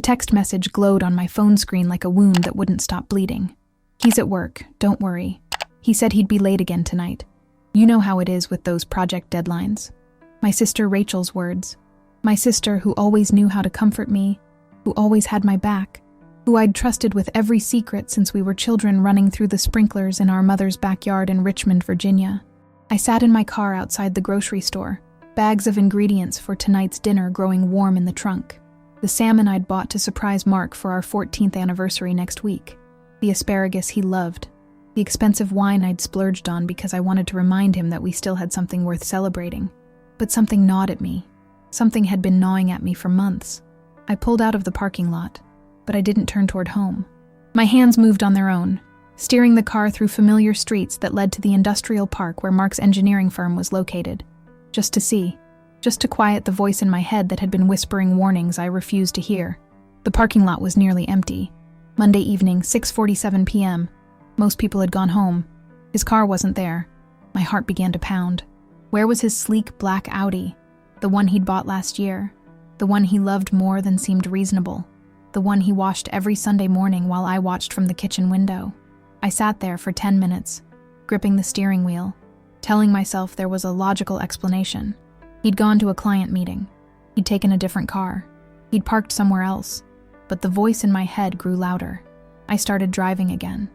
The text message glowed on my phone screen like a wound that wouldn't stop bleeding. "He's at work, don't worry. He said he'd be late again tonight. You know how it is with those project deadlines." My sister Rachel's words. My sister who always knew how to comfort me, who always had my back, who I'd trusted with every secret since we were children running through the sprinklers in our mother's backyard in Richmond, Virginia. I sat in my car outside the grocery store, bags of ingredients for tonight's dinner growing warm in the trunk. The salmon I'd bought to surprise Mark for our 14th anniversary next week. The asparagus he loved. The expensive wine I'd splurged on because I wanted to remind him that we still had something worth celebrating. But something gnawed at me. Something had been gnawing at me for months. I pulled out of the parking lot, but I didn't turn toward home. My hands moved on their own, steering the car through familiar streets that led to the industrial park where Mark's engineering firm was located. Just to see. Just to quiet the voice in my head that had been whispering warnings I refused to hear. The parking lot was nearly empty. Monday evening, 6:47 p.m. Most people had gone home. His car wasn't there. My heart began to pound. Where was his sleek black Audi? The one he'd bought last year. The one he loved more than seemed reasonable. The one he washed every Sunday morning while I watched from the kitchen window. I sat there for 10 minutes, gripping the steering wheel, telling myself there was a logical explanation. He'd gone to a client meeting. He'd taken a different car. He'd parked somewhere else. But the voice in my head grew louder. I started driving again.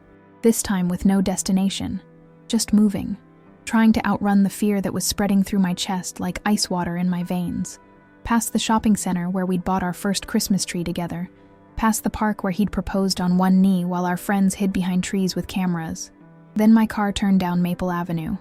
This time with no destination. Just moving. Trying to outrun the fear that was spreading through my chest like ice water in my veins. Past the shopping center where we'd bought our first Christmas tree together. Past the park where he'd proposed on one knee while our friends hid behind trees with cameras. Then my car turned down Maple Avenue.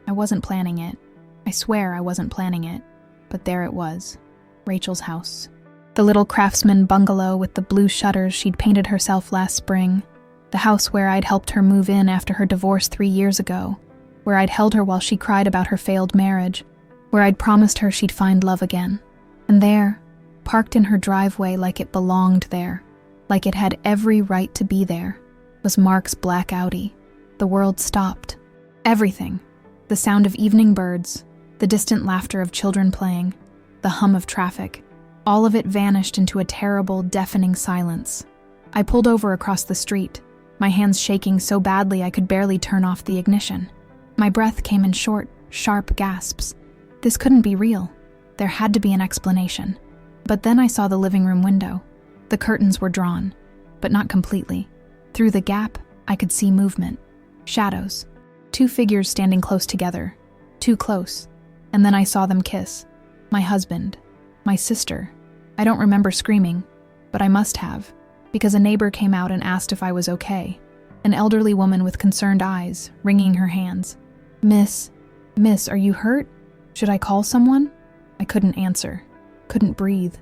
I wasn't planning it. I swear I wasn't planning it. But there it was. Rachel's house. The little craftsman bungalow with the blue shutters she'd painted herself last spring. The house where I'd helped her move in after her divorce 3 years ago. Where I'd held her while she cried about her failed marriage. Where I'd promised her she'd find love again. And there, parked in her driveway like it belonged there, like it had every right to be there, was Mark's black Audi. The world stopped. Everything. The sound of evening birds, the distant laughter of children playing, the hum of traffic. All of it vanished into a terrible, deafening silence. I pulled over across the street, my hands shaking so badly I could barely turn off the ignition. My breath came in short, sharp gasps. This couldn't be real. There had to be an explanation. But then I saw the living room window. The curtains were drawn, but not completely. Through the gap, I could see movement. Shadows. 2 figures standing close together. Too close. And then I saw them kiss. My husband. My sister. I don't remember screaming, but I must have, because a neighbor came out and asked if I was okay. An elderly woman with concerned eyes, wringing her hands. Miss, are you hurt? Should I call someone?" I couldn't answer. Couldn't breathe.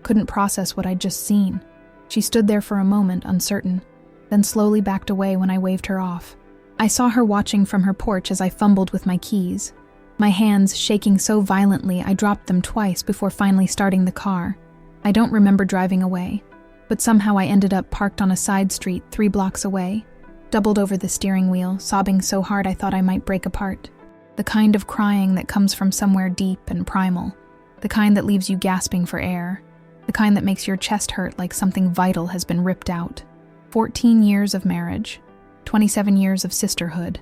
Couldn't process what I'd just seen. She stood there for a moment, uncertain, then slowly backed away when I waved her off. I saw her watching from her porch as I fumbled with my keys. My hands shaking so violently I dropped them twice before finally starting the car. I don't remember driving away, but somehow I ended up parked on a side street 3 blocks away, doubled over the steering wheel, sobbing so hard I thought I might break apart. The kind of crying that comes from somewhere deep and primal. The kind that leaves you gasping for air. The kind that makes your chest hurt like something vital has been ripped out. 14 years of marriage. 27 years of sisterhood.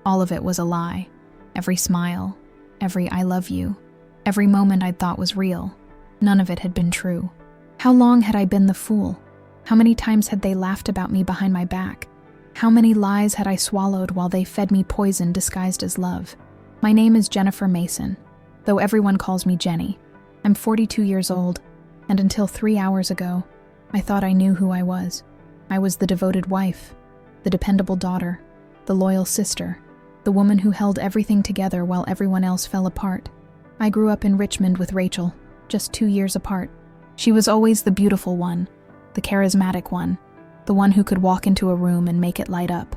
All of it was a lie. Every smile. Every I love you. Every moment I'd thought was real. None of it had been true. How long had I been the fool? How many times had they laughed about me behind my back? How many lies had I swallowed while they fed me poison disguised as love? My name is Jennifer Mason, though everyone calls me Jenny. I'm 42 years old, and until 3 hours ago, I thought I knew who I was. I was the devoted wife, the dependable daughter, the loyal sister, the woman who held everything together while everyone else fell apart. I grew up in Richmond with Rachel, just 2 years apart. She was always the beautiful one, the charismatic one, the one who could walk into a room and make it light up.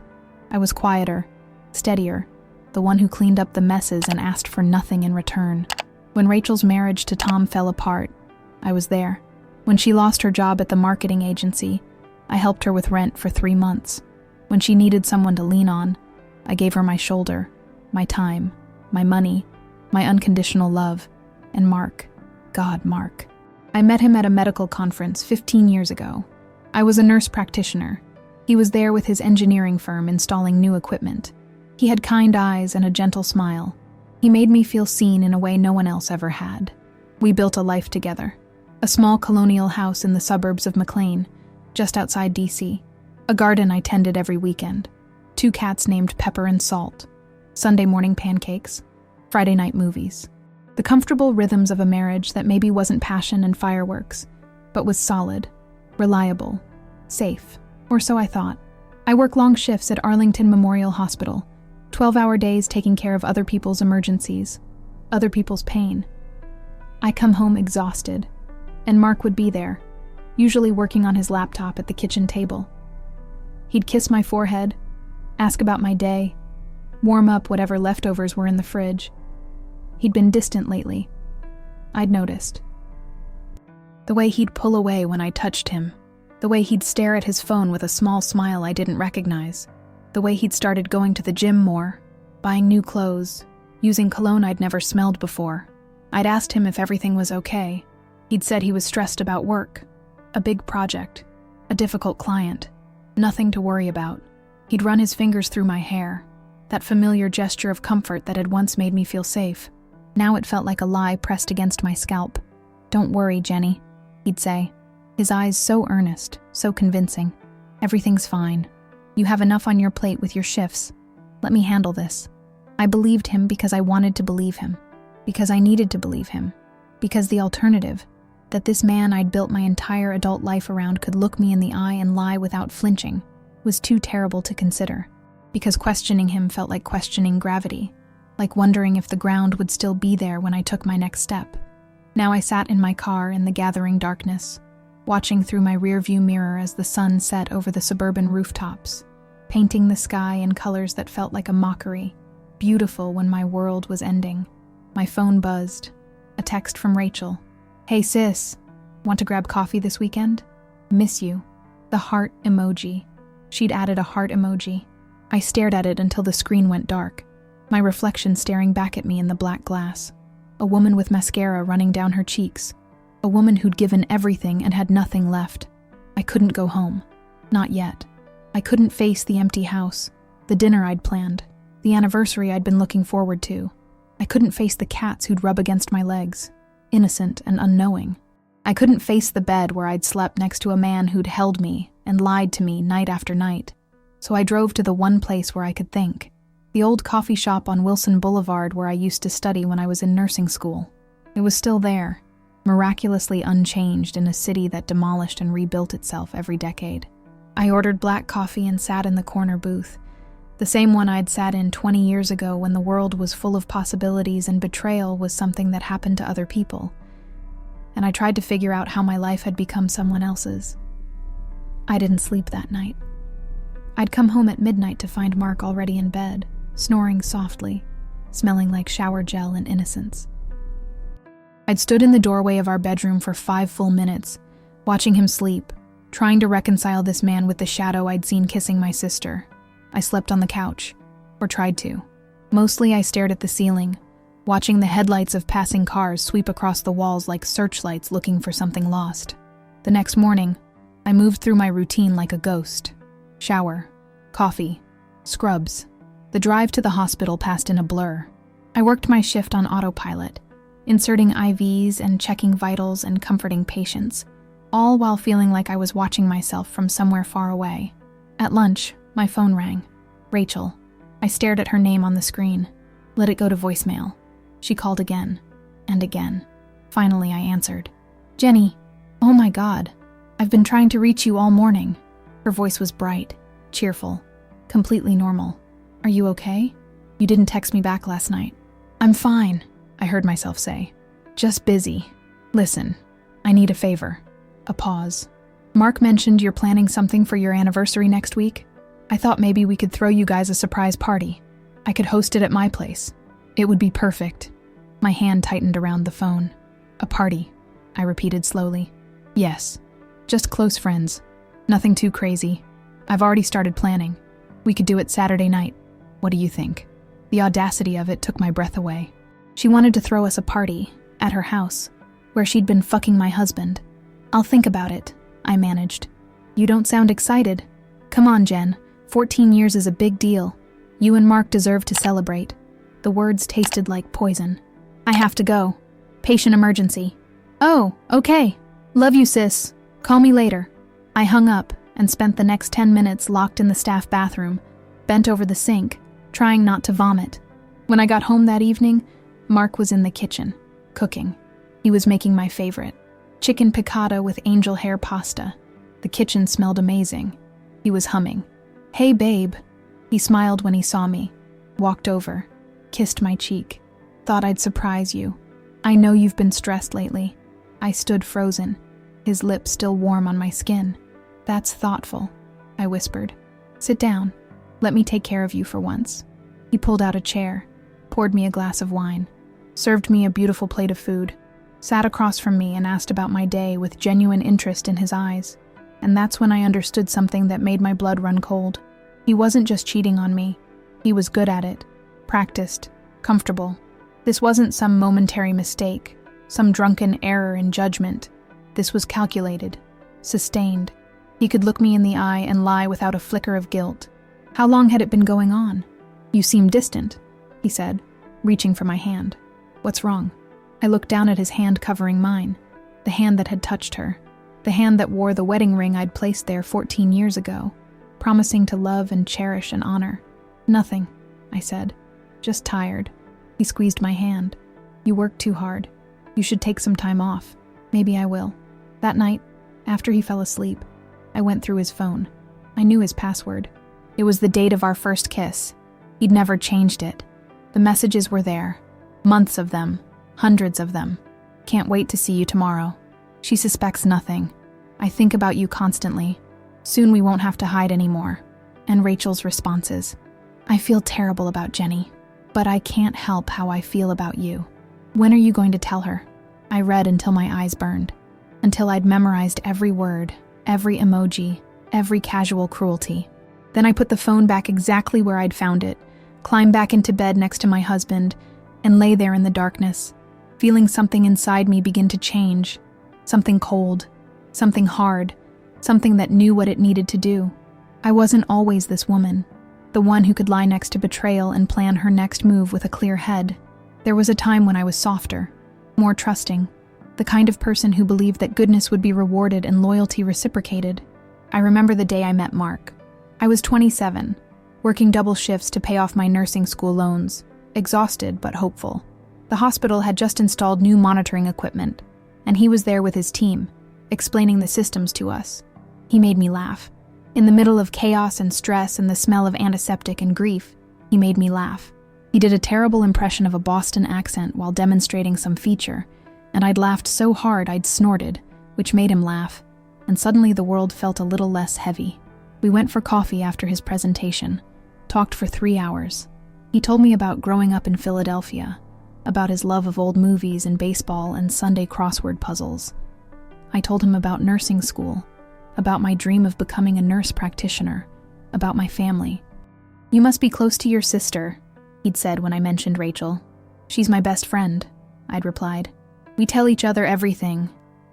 I was quieter, steadier, the one who cleaned up the messes and asked for nothing in return. When Rachel's marriage to Tom fell apart, I was there. When she lost her job at the marketing agency, I helped her with rent for 3 months. When she needed someone to lean on, I gave her my shoulder, my time, my money, my unconditional love, and Mark, God, Mark. I met him at a medical conference 15 years ago. I was a nurse practitioner. He was there with his engineering firm installing new equipment. He had kind eyes and a gentle smile. He made me feel seen in a way no one else ever had. We built a life together. A small colonial house in the suburbs of McLean, just outside DC. A garden I tended every weekend. 2 cats named Pepper and Salt. Sunday morning pancakes. Friday night movies. The comfortable rhythms of a marriage that maybe wasn't passion and fireworks, but was solid, reliable, safe, or so I thought. I work long shifts at Arlington Memorial Hospital, 12-hour days taking care of other people's emergencies, other people's pain. I come home exhausted, and Mark would be there, usually working on his laptop at the kitchen table. He'd kiss my forehead, ask about my day, warm up whatever leftovers were in the fridge. He'd been distant lately. I'd noticed. The way he'd pull away when I touched him, the way he'd stare at his phone with a small smile I didn't recognize, the way he'd started going to the gym more, buying new clothes, using cologne I'd never smelled before. I'd asked him if everything was okay. He'd said he was stressed about work, a big project, a difficult client, nothing to worry about. He'd run his fingers through my hair, that familiar gesture of comfort that had once made me feel safe. Now it felt like a lie pressed against my scalp. "Don't worry, Jenny," he'd say, his eyes so earnest, so convincing. "Everything's fine. You have enough on your plate with your shifts. Let me handle this." I believed him because I wanted to believe him, because I needed to believe him, because the alternative, that this man I'd built my entire adult life around could look me in the eye and lie without flinching, was too terrible to consider, because questioning him felt like questioning gravity, like wondering if the ground would still be there when I took my next step. Now I sat in my car in the gathering darkness, watching through my rearview mirror as the sun set over the suburban rooftops, painting the sky in colors that felt like a mockery, beautiful when my world was ending. My phone buzzed. A text from Rachel. "Hey sis, want to grab coffee this weekend? Miss you." The heart emoji. She'd added a heart emoji. I stared at it until the screen went dark, my reflection staring back at me in the black glass. A woman with mascara running down her cheeks. A woman who'd given everything and had nothing left. I couldn't go home. Not yet. I couldn't face the empty house, the dinner I'd planned, the anniversary I'd been looking forward to. I couldn't face the cats who'd rub against my legs, innocent and unknowing. I couldn't face the bed where I'd slept next to a man who'd held me and lied to me night after night. So I drove to the one place where I could think, the old coffee shop on Wilson Boulevard where I used to study when I was in nursing school. It was still there, miraculously unchanged in a city that demolished and rebuilt itself every decade. I ordered black coffee and sat in the corner booth, the same one I'd sat in 20 years ago when the world was full of possibilities and betrayal was something that happened to other people. And I tried to figure out how my life had become someone else's. I didn't sleep that night. I'd come home at midnight to find Mark already in bed, snoring softly, smelling like shower gel and innocence. I'd stood in the doorway of our bedroom for 5 full minutes, watching him sleep, trying to reconcile this man with the shadow I'd seen kissing my sister. I slept on the couch, or tried to. Mostly I stared at the ceiling, watching the headlights of passing cars sweep across the walls like searchlights looking for something lost. The next morning, I moved through my routine like a ghost. Shower, coffee, scrubs. The drive to the hospital passed in a blur. I worked my shift on autopilot, inserting IVs and checking vitals and comforting patients, all while feeling like I was watching myself from somewhere far away. At lunch, my phone rang. Rachel. I stared at her name on the screen, let it go to voicemail. She called again, and again. Finally, I answered. "Jenny, oh my God, I've been trying to reach you all morning." Her voice was bright, cheerful, completely normal. "Are you okay? You didn't text me back last night." "I'm fine," I heard myself say. "Just busy. Listen, I need a favor." A pause. "Mark mentioned you're planning something for your anniversary next week. I thought maybe we could throw you guys a surprise party. I could host it at my place. It would be perfect." My hand tightened around the phone. "A party," I repeated slowly. "Yes, just close friends. Nothing too crazy. I've already started planning. We could do it Saturday night. What do you think?" The audacity of it took my breath away. She wanted to throw us a party, at her house. where she'd been fucking my husband. "I'll think about it," I managed. "You don't sound excited." "Come on, Jen. 14 years is a big deal. You and Mark deserve to celebrate." The words tasted like poison. "I have to go. Patient emergency." "Oh, okay. Love you, sis. Call me later." I hung up and spent the next 10 minutes locked in the staff bathroom, bent over the sink, trying not to vomit. When I got home that evening, Mark was in the kitchen, cooking. He was making my favorite, chicken piccata with angel hair pasta. The kitchen smelled amazing. He was humming. "Hey, babe." He smiled when he saw me, walked over, kissed my cheek. "Thought I'd surprise you. I know you've been stressed lately." I stood frozen, his lips still warm on my skin. "That's thoughtful," I whispered. "Sit down. Let me take care of you for once." He pulled out a chair, poured me a glass of wine, served me a beautiful plate of food, sat across from me and asked about my day with genuine interest in his eyes. And that's when I understood something that made my blood run cold. He wasn't just cheating on me. He was good at it, practiced, comfortable. This wasn't some momentary mistake, some drunken error in judgment. This was calculated, sustained. He could look me in the eye and lie without a flicker of guilt. "How long had it been going on?" "You seem distant," he said, reaching for my hand. "What's wrong?" I looked down at his hand covering mine, the hand that had touched her, the hand that wore the wedding ring I'd placed there 14 years ago, promising to love and cherish and honor. "Nothing," I said. "Just tired." He squeezed my hand. "You work too hard. You should take some time off." "Maybe I will." That night, after he fell asleep, I went through his phone. I knew his password. It was the date of our first kiss. He'd never changed it. The messages were there. Months of them. Hundreds of them. "Can't wait to see you tomorrow. She suspects nothing. I think about you constantly. Soon we won't have to hide anymore." And Rachel's responses. "I feel terrible about Jenny, but I can't help how I feel about you. When are you going to tell her?" I read until my eyes burned, until I'd memorized every word, every emoji, every casual cruelty. Then I put the phone back exactly where I'd found it, climbed back into bed next to my husband, and lay there in the darkness, feeling something inside me begin to change. Something cold, something hard, something that knew what it needed to do. I wasn't always this woman, the one who could lie next to betrayal and plan her next move with a clear head. There was a time when I was softer, more trusting, the kind of person who believed that goodness would be rewarded and loyalty reciprocated. I remember the day I met Mark. I was 27, working double shifts to pay off my nursing school loans, exhausted but hopeful. The hospital had just installed new monitoring equipment, and he was there with his team, explaining the systems to us. He made me laugh. In the middle of chaos and stress and the smell of antiseptic and grief, he made me laugh. He did a terrible impression of a Boston accent while demonstrating some feature, and I'd laughed so hard I'd snorted, which made him laugh, and suddenly the world felt a little less heavy. We went for coffee after his presentation, talked for 3 hours. He told me about growing up in Philadelphia, about his love of old movies and baseball and Sunday crossword puzzles. I told him about nursing school, about my dream of becoming a nurse practitioner, about my family. "You must be close to your sister," he'd said when I mentioned Rachel. "She's my best friend," I'd replied. "We tell each other everything."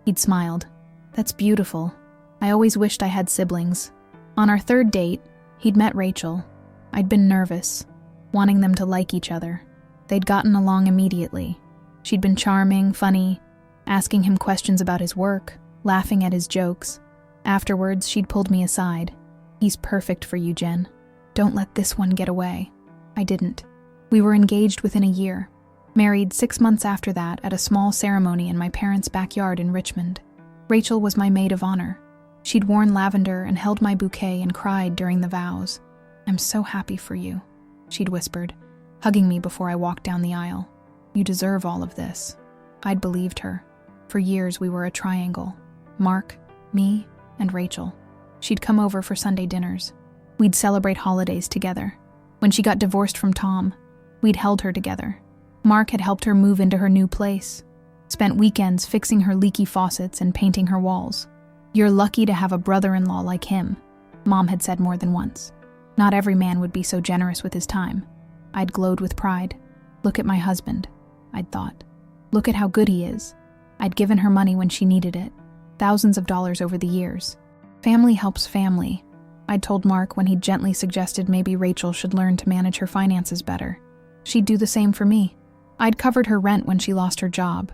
He'd smiled. "That's beautiful. I always wished I had siblings." On our third date, he'd met Rachel. I'd been nervous, wanting them to like each other. They'd gotten along immediately. She'd been charming, funny, asking him questions about his work, laughing at his jokes. Afterwards, she'd pulled me aside. "He's perfect for you, Jen. Don't let this one get away." I didn't. We were engaged within a year, married 6 months after that at a small ceremony in my parents' backyard in Richmond. Rachel was my maid of honor. She'd worn lavender and held my bouquet and cried during the vows. "I'm so happy for you," she'd whispered, hugging me before I walked down the aisle. "You deserve all of this." I'd believed her. For years we were a triangle. Mark, me, and Rachel. She'd come over for Sunday dinners. We'd celebrate holidays together. When she got divorced from Tom, we'd held her together. Mark had helped her move into her new place, spent weekends fixing her leaky faucets and painting her walls. "You're lucky to have a brother-in-law like him," Mom had said more than once. Not every man would be so generous with his time. I'd glowed with pride. Look at my husband, I'd thought. Look at how good he is. I'd given her money when she needed it, thousands of dollars over the years. Family helps family, I'd told Mark when he'd gently suggested maybe Rachel should learn to manage her finances better. She'd do the same for me. I'd covered her rent when she lost her job.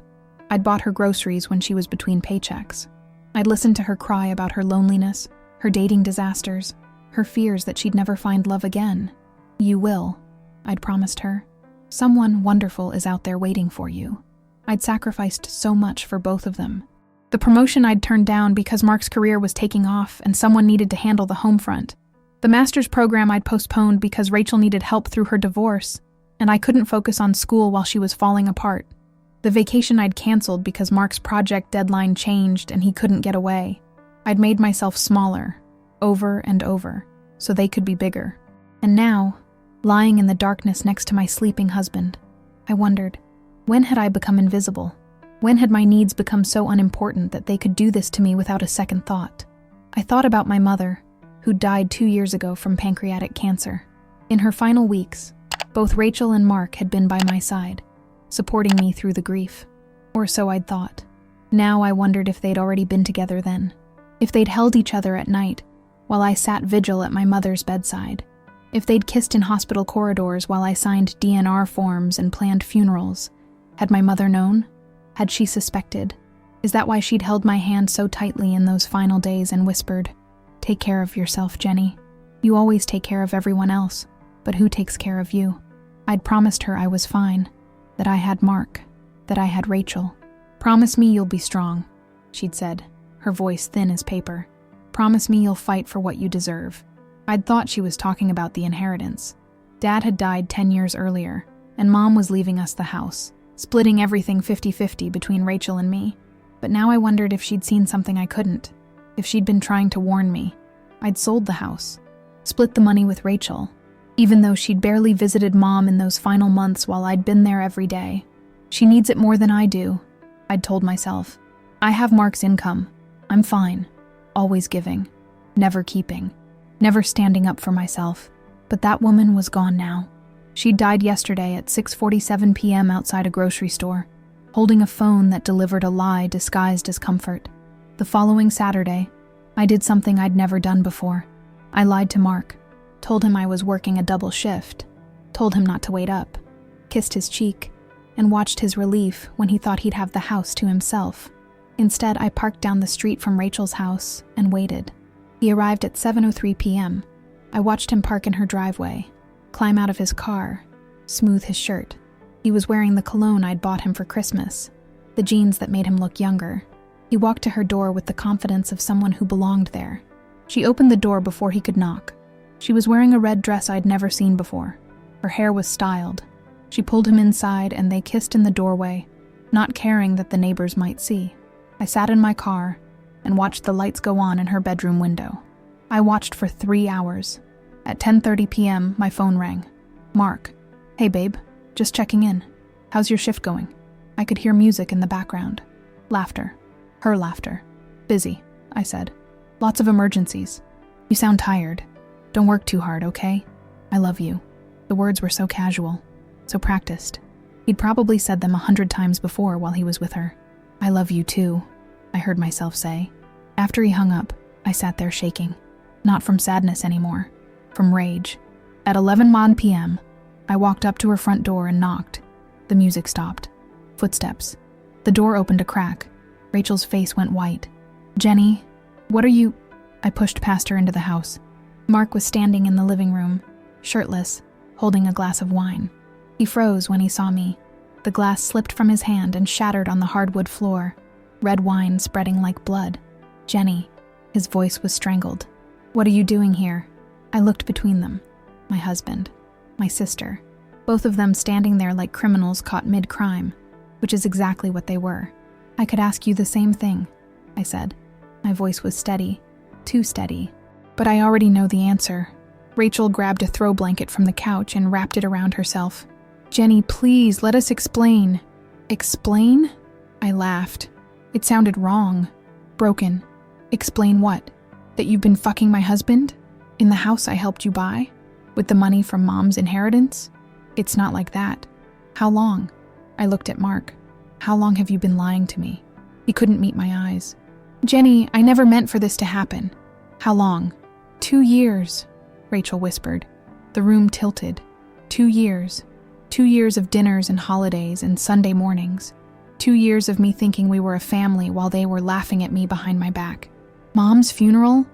I'd bought her groceries when she was between paychecks. I'd listened to her cry about her loneliness, her dating disasters, her fears that she'd never find love again. You will, I'd promised her. Someone wonderful is out there waiting for you. I'd sacrificed so much for both of them. The promotion I'd turned down because Mark's career was taking off and someone needed to handle the home front. The master's program I'd postponed because Rachel needed help through her divorce, and I couldn't focus on school while she was falling apart. The vacation I'd canceled because Mark's project deadline changed and he couldn't get away. I'd made myself smaller, over and over, so they could be bigger. And now, lying in the darkness next to my sleeping husband, I wondered, when had I become invisible? When had my needs become so unimportant that they could do this to me without a second thought? I thought about my mother, who died 2 years ago from pancreatic cancer. In her final weeks, both Rachel and Mark had been by my side, supporting me through the grief. Or so I'd thought. Now I wondered if they'd already been together then. If they'd held each other at night, while I sat vigil at my mother's bedside. If they'd kissed in hospital corridors while I signed DNR forms and planned funerals. Had my mother known? Had she suspected? Is that why she'd held my hand so tightly in those final days and whispered, "Take care of yourself, Jenny. You always take care of everyone else, but who takes care of you?" I'd promised her I was fine, that I had Mark, that I had Rachel. "Promise me you'll be strong," she'd said, her voice thin as paper. "Promise me you'll fight for what you deserve." I'd thought she was talking about the inheritance. Dad had died 10 years earlier, and Mom was leaving us the house, splitting everything 50-50 between Rachel and me. But now I wondered if she'd seen something I couldn't, if she'd been trying to warn me. I'd sold the house, split the money with Rachel, even though she'd barely visited Mom in those final months while I'd been there every day. She needs it more than I do, I'd told myself. I have Mark's income. I'm fine. Always giving. Never keeping. Never standing up for myself. But that woman was gone now. She'd died yesterday at 6:47 p.m. outside a grocery store, holding a phone that delivered a lie disguised as comfort. The following Saturday, I did something I'd never done before. I lied to Mark, told him I was working a double shift, told him not to wait up, kissed his cheek, and watched his relief when he thought he'd have the house to himself. Instead, I parked down the street from Rachel's house and waited. He arrived at 7:03 p.m. I watched him park in her driveway, climb out of his car, smooth his shirt. He was wearing the cologne I'd bought him for Christmas, the jeans that made him look younger. He walked to her door with the confidence of someone who belonged there. She opened the door before he could knock. She was wearing a red dress I'd never seen before. Her hair was styled. She pulled him inside and they kissed in the doorway, not caring that the neighbors might see. I sat in my car and watched the lights go on in her bedroom window. I watched for 3 hours. At 10:30 p.m., my phone rang. "Mark. Hey babe, just checking in. How's your shift going?" I could hear music in the background. Laughter. Her laughter. "Busy," I said. "Lots of emergencies. You sound tired. Don't work too hard, okay? I love you." The words were so casual, so practiced. He'd probably said them 100 times before while he was with her. "I love you too," I heard myself say. After he hung up, I sat there shaking. Not from sadness anymore, from rage. At 11 p.m., I walked up to her front door and knocked. The music stopped. Footsteps. The door opened a crack. Rachel's face went white. "Jenny, what are you—" I pushed past her into the house. Mark was standing in the living room, shirtless, holding a glass of wine. He froze when he saw me. The glass slipped from his hand and shattered on the hardwood floor, red wine spreading like blood. "Jenny," his voice was strangled. "What are you doing here?" I looked between them. My husband, my sister, both of them standing there like criminals caught mid-crime, which is exactly what they were. "I could ask you the same thing," I said. My voice was steady, too steady. "But I already know the answer." Rachel grabbed a throw blanket from the couch and wrapped it around herself. "Jenny, please, let us explain." "Explain?" I laughed. It sounded wrong. Broken. "Explain what? That you've been fucking my husband? In the house I helped you buy? With the money from Mom's inheritance? It's not like that. How long?" I looked at Mark. "How long have you been lying to me?" He couldn't meet my eyes. Jenny, I never meant for this to happen. How long? 2 years, Rachel whispered. The room tilted. 2 years. 2 years of dinners and holidays and Sunday mornings. 2 years of me thinking we were a family while they were laughing at me behind my back. Mom's funeral?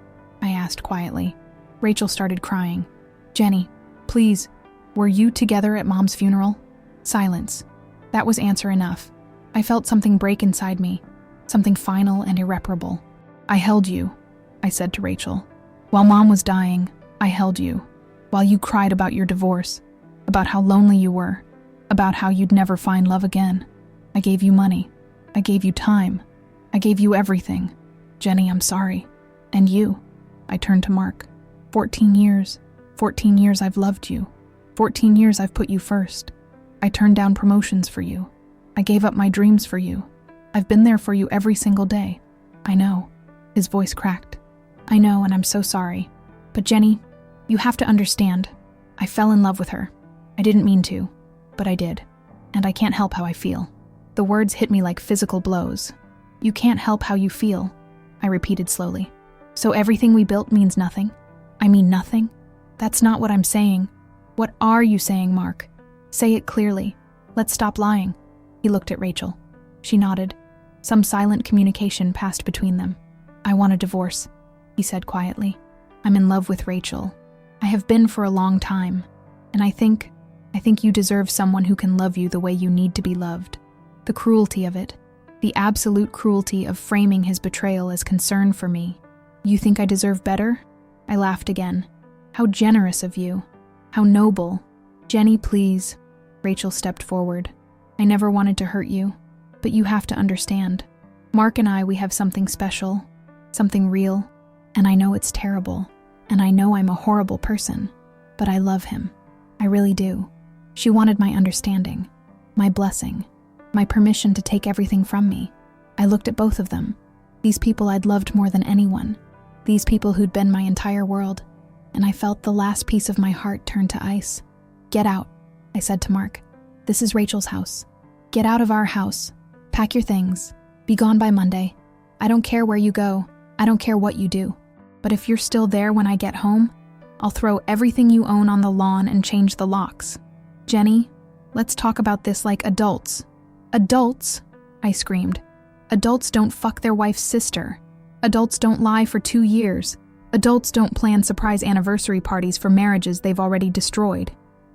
I asked quietly. Rachel started crying. Jenny, please, were you together at Mom's funeral? Silence. That was answer enough. I felt something break inside me, something final and irreparable. I held you, I said to Rachel. While Mom was dying, I held you. While you cried about your divorce, about how lonely you were, about how you'd never find love again. I gave you money. I gave you time. I gave you everything. Jenny, I'm sorry. And you? I turned to Mark. 14 years. 14 years I've loved you. 14 years I've put you first. I turned down promotions for you. I gave up my dreams for you. I've been there for you every single day. I know. His voice cracked. I know, and I'm so sorry. But Jenny, you have to understand. I fell in love with her. I didn't mean to, but I did. And I can't help how I feel. The words hit me like physical blows. You can't help how you feel, I repeated slowly. So everything we built means nothing? I mean nothing? That's not what I'm saying. What are you saying, Mark? Say it clearly. Let's stop lying. He looked at Rachel. She nodded. Some silent communication passed between them. I want a divorce, he said quietly. I'm in love with Rachel. I have been for a long time. And I think you deserve someone who can love you the way you need to be loved. The cruelty of it. The absolute cruelty of framing his betrayal as concern for me. You think I deserve better? I laughed again. How generous of you. How noble. Jenny, please. Rachel stepped forward. I never wanted to hurt you, but you have to understand. Mark and I, we have something special, something real, and I know it's terrible, and I know I'm a horrible person, but I love him. I really do. She wanted my understanding, my blessing, my permission to take everything from me. I looked at both of them. These people I'd loved more than anyone. These people who'd been my entire world. And I felt the last piece of my heart turn to ice. Get out, I said to Mark. This is Rachel's house. Get out of our house. Pack your things. Be gone by Monday. I don't care where you go. I don't care what you do. But if you're still there when I get home, I'll throw everything you own on the lawn and change the locks. Jenny, let's talk about this like adults. Adults? I screamed. Adults don't fuck their wife's sister. Adults don't lie for 2 years. Adults don't plan surprise anniversary parties for marriages they've already destroyed.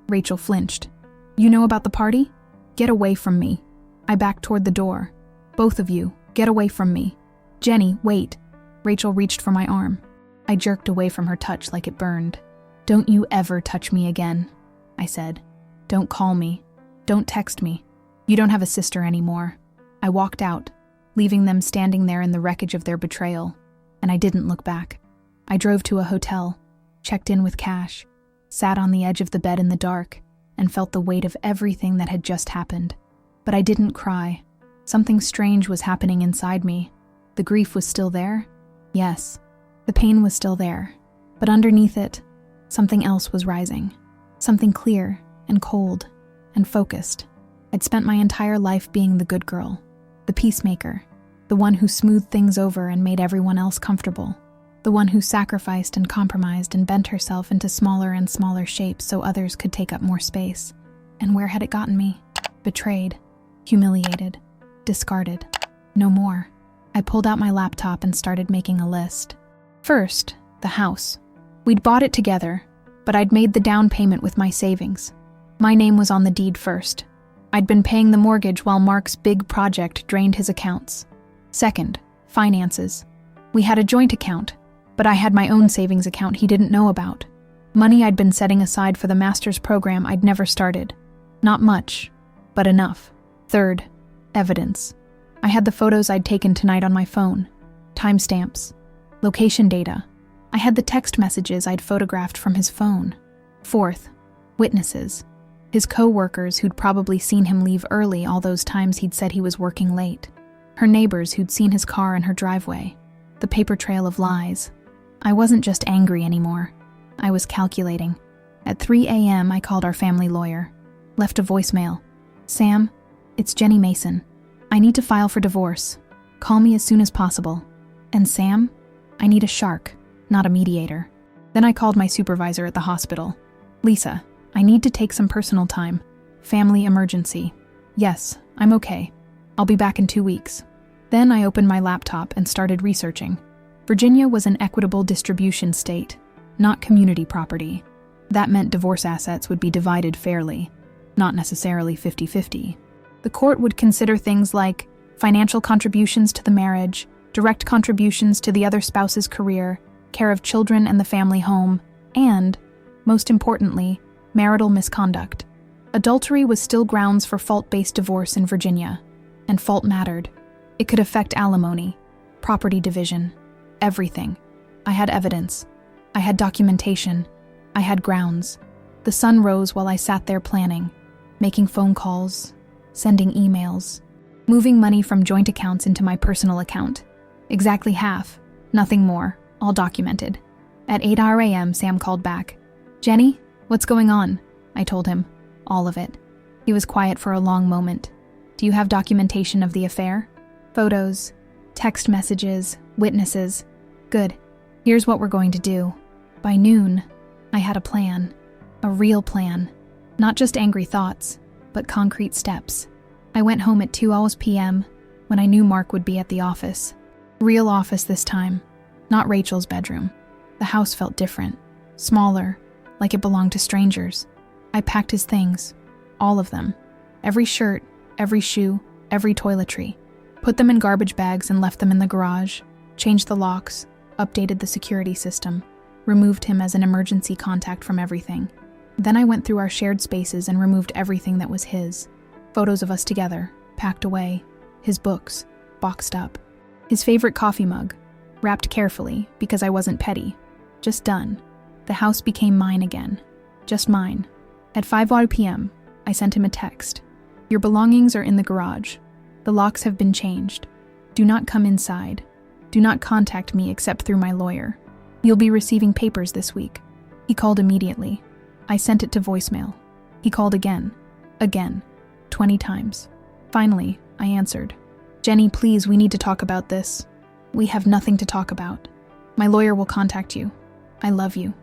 Rachel flinched. You know about the party? Get away from me. I backed toward the door. Both of you, get away from me. Jenny, wait. Rachel reached for my arm. I jerked away from her touch like it burned. Don't you ever touch me again, I said. Don't call me. Don't text me. You don't have a sister anymore. I walked out, leaving them standing there in the wreckage of their betrayal, and I didn't look back. I drove to a hotel, checked in with cash, sat on the edge of the bed in the dark, and felt the weight of everything that had just happened. But I didn't cry. Something strange was happening inside me. The grief was still there? Yes. The pain was still there. But underneath it, something else was rising. Something clear and cold and focused. I'd spent my entire life being the good girl, the peacemaker, the one who smoothed things over and made everyone else comfortable. The one who sacrificed and compromised and bent herself into smaller and smaller shapes so others could take up more space. And where had it gotten me? Betrayed, humiliated, discarded. No more. I pulled out my laptop and started making a list. First, the house. We'd bought it together, but I'd made the down payment with my savings. My name was on the deed first. I'd been paying the mortgage while Mark's big project drained his accounts. Second, finances. We had a joint account, but I had my own savings account he didn't know about. Money I'd been setting aside for the master's program I'd never started. Not much, but enough. Third, evidence. I had the photos I'd taken tonight on my phone, timestamps, location data. I had the text messages I'd photographed from his phone. Fourth, witnesses. His co-workers who'd probably seen him leave early all those times he'd said he was working late. Her neighbors who'd seen his car in her driveway. The paper trail of lies. I wasn't just angry anymore. I was calculating. At 3 a.m., I called our family lawyer. Left a voicemail. Sam, it's Jenny Mason. I need to file for divorce. Call me as soon as possible. And Sam? I need a shark, not a mediator. Then I called my supervisor at the hospital. Lisa, I need to take some personal time. Family emergency. Yes, I'm okay. I'll be back in 2 weeks. Then I opened my laptop and started researching. Virginia was an equitable distribution state, not community property. That meant divorce assets would be divided fairly, not necessarily 50-50. The court would consider things like financial contributions to the marriage, direct contributions to the other spouse's career, care of children and the family home, and, most importantly, marital misconduct. Adultery was still grounds for fault-based divorce in Virginia, and fault mattered. It could affect alimony, property division, everything. I had evidence. I had documentation. I had grounds. The sun rose while I sat there planning, making phone calls, sending emails, moving money from joint accounts into my personal account. Exactly half, nothing more, all documented. At 8 a.m., Sam called back. Jenny, what's going on? I told him. All of it. He was quiet for a long moment. Do you have documentation of the affair? Photos, text messages, witnesses. Good. Here's what we're going to do. By noon, I had a plan. A real plan. Not just angry thoughts, but concrete steps. I went home at 2 p.m. when I knew Mark would be at the office. Real office this time, not Rachel's bedroom. The house felt different, smaller, like it belonged to strangers. I packed his things, all of them. Every shirt, every shoe, every toiletry. Put them in garbage bags and left them in the garage. Changed the locks, updated the security system, removed him as an emergency contact from everything. Then I went through our shared spaces and removed everything that was his. Photos of us together, packed away. His books, boxed up. His favorite coffee mug, wrapped carefully because I wasn't petty. Just done. The house became mine again. Just mine. At 5 p.m., I sent him a text. Your belongings are in the garage. The locks have been changed. Do not come inside. Do not contact me except through my lawyer. You'll be receiving papers this week. He called immediately. I sent it to voicemail. He called again. Again. 20 times. Finally, I answered. Jenny, please, we need to talk about this. We have nothing to talk about. My lawyer will contact you. I love you.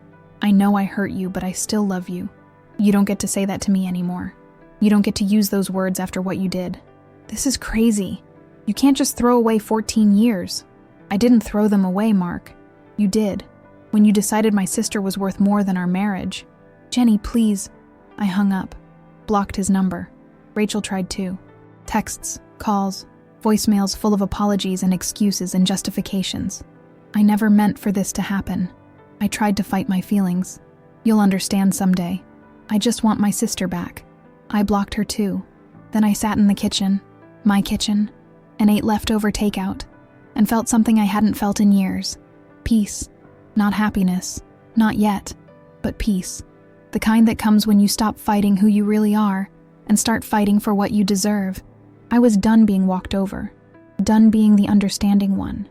I know I hurt you, but I still love you. You don't get to say that to me anymore. You don't get to use those words after what you did. This is crazy. You can't just throw away 14 years. I didn't throw them away, Mark. You did. When you decided my sister was worth more than our marriage. Jenny, please. I hung up. Blocked his number. Rachel tried too. Texts, calls, voicemails full of apologies and excuses and justifications. I never meant for this to happen. I tried to fight my feelings. You'll understand someday. I just want my sister back. I blocked her too. Then I sat in the kitchen, my kitchen, and ate leftover takeout, and felt something I hadn't felt in years. Peace. Not happiness. Not yet. But peace. The kind that comes when you stop fighting who you really are and start fighting for what you deserve. I was done being walked over. Done being the understanding one.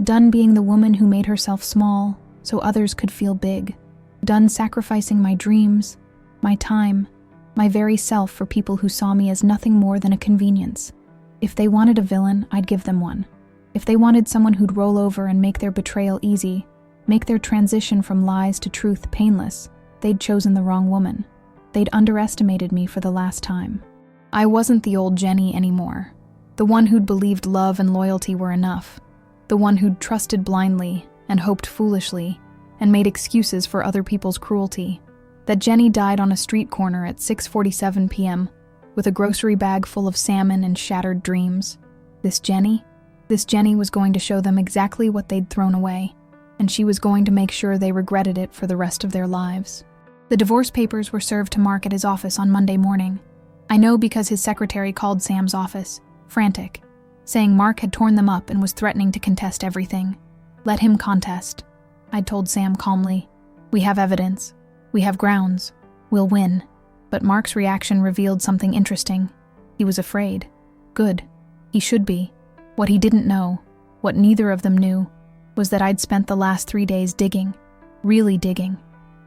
Done being the woman who made herself small so others could feel big. Done sacrificing my dreams, my time, my very self for people who saw me as nothing more than a convenience. If they wanted a villain, I'd give them one. If they wanted someone who'd roll over and make their betrayal easy, make their transition from lies to truth painless, they'd chosen the wrong woman. They'd underestimated me for the last time. I wasn't the old Jenny anymore. The one who'd believed love and loyalty were enough. The one who'd trusted blindly and hoped foolishly and made excuses for other people's cruelty. That Jenny died on a street corner at 6:47 p.m. with a grocery bag full of salmon and shattered dreams. This Jenny was going to show them exactly what they'd thrown away, and she was going to make sure they regretted it for the rest of their lives. The divorce papers were served to Mark at his office on Monday morning. I know because his secretary called Sam's office, frantic, saying Mark had torn them up and was threatening to contest everything. Let him contest. I'd told Sam calmly. We have evidence. We have grounds. We'll win. But Mark's reaction revealed something interesting. He was afraid. Good. He should be. What he didn't know, what neither of them knew, was that I'd spent the last 3 days digging. Really digging.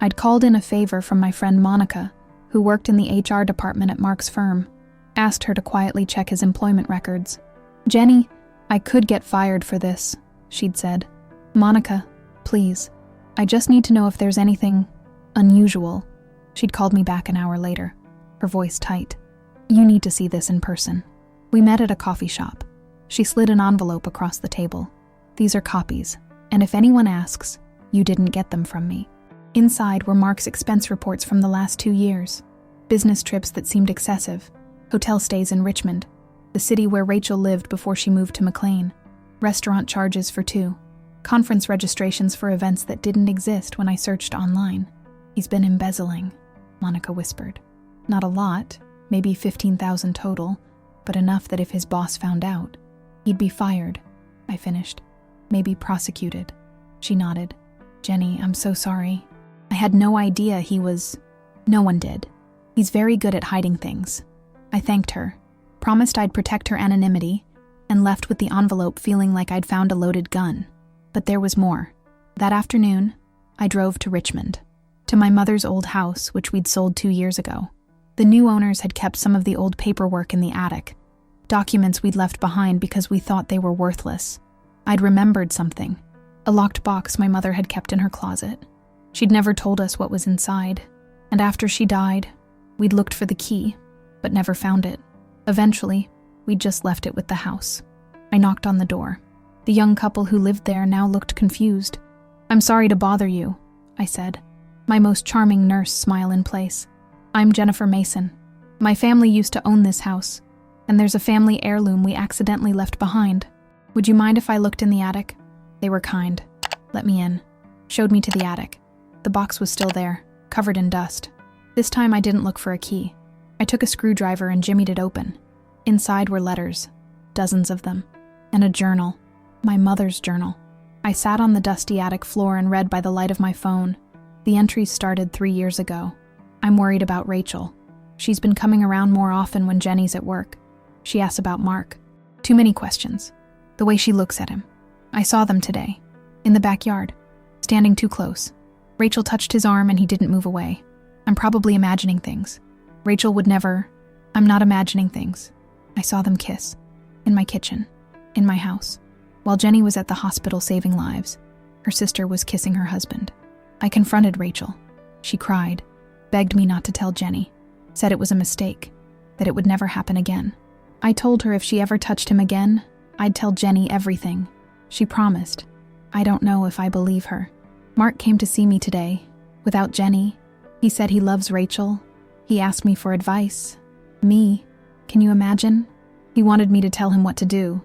I'd called in a favor from my friend Monica, who worked in the HR department at Mark's firm. Asked her to quietly check his employment records. Jenny, I could get fired for this, she'd said. Monica, please. I just need to know if there's anything unusual. She'd called me back an hour later, her voice tight. You need to see this in person. We met at a coffee shop. She slid an envelope across the table. These are copies, and if anyone asks, you didn't get them from me. Inside were Mark's expense reports from the last 2 years. Business trips that seemed excessive. Hotel stays in Richmond, the city where Rachel lived before she moved to McLean. Restaurant charges for 2. Conference registrations for events that didn't exist when I searched online. He's been embezzling, Monica whispered. Not a lot, maybe 15,000 total, but enough that if his boss found out, he'd be fired, I finished. Maybe prosecuted. She nodded. Jenny, I'm so sorry. I had no idea he was... No one did. He's very good at hiding things. I thanked her, promised I'd protect her anonymity, and left with the envelope feeling like I'd found a loaded gun. But there was more. That afternoon, I drove to Richmond, to my mother's old house, which we'd sold 2 years ago. The new owners had kept some of the old paperwork in the attic, documents we'd left behind because we thought they were worthless. I'd remembered something, a locked box my mother had kept in her closet. She'd never told us what was inside, and after she died, we'd looked for the key, but never found it. Eventually, we'd just left it with the house. I knocked on the door. The young couple who lived there now looked confused. I'm sorry to bother you, I said, my most charming nurse smile in place. I'm Jennifer Mason. My family used to own this house, and there's a family heirloom we accidentally left behind. Would you mind if I looked in the attic? They were kind. Let me in. Showed me to the attic. The box was still there, covered in dust. This time I didn't look for a key. I took a screwdriver and jimmied it open. Inside were letters, dozens of them, and a journal, my mother's journal. I sat on the dusty attic floor and read by the light of my phone. The entries started 3 years ago. I'm worried about Rachel. She's been coming around more often when Jenny's at work. She asks about Mark. Too many questions. The way she looks at him. I saw them today, in the backyard, standing too close. Rachel touched his arm and he didn't move away. I'm probably imagining things. Rachel would never... I'm not imagining things. I saw them kiss. In my kitchen. In my house. While Jenny was at the hospital saving lives, her sister was kissing her husband. I confronted Rachel. She cried, begged me not to tell Jenny, said it was a mistake, that it would never happen again. I told her if she ever touched him again, I'd tell Jenny everything. She promised. I don't know if I believe her. Mark came to see me today, without Jenny. He said he loves Rachel. He asked me for advice. Me. Can you imagine? He wanted me to tell him what to do.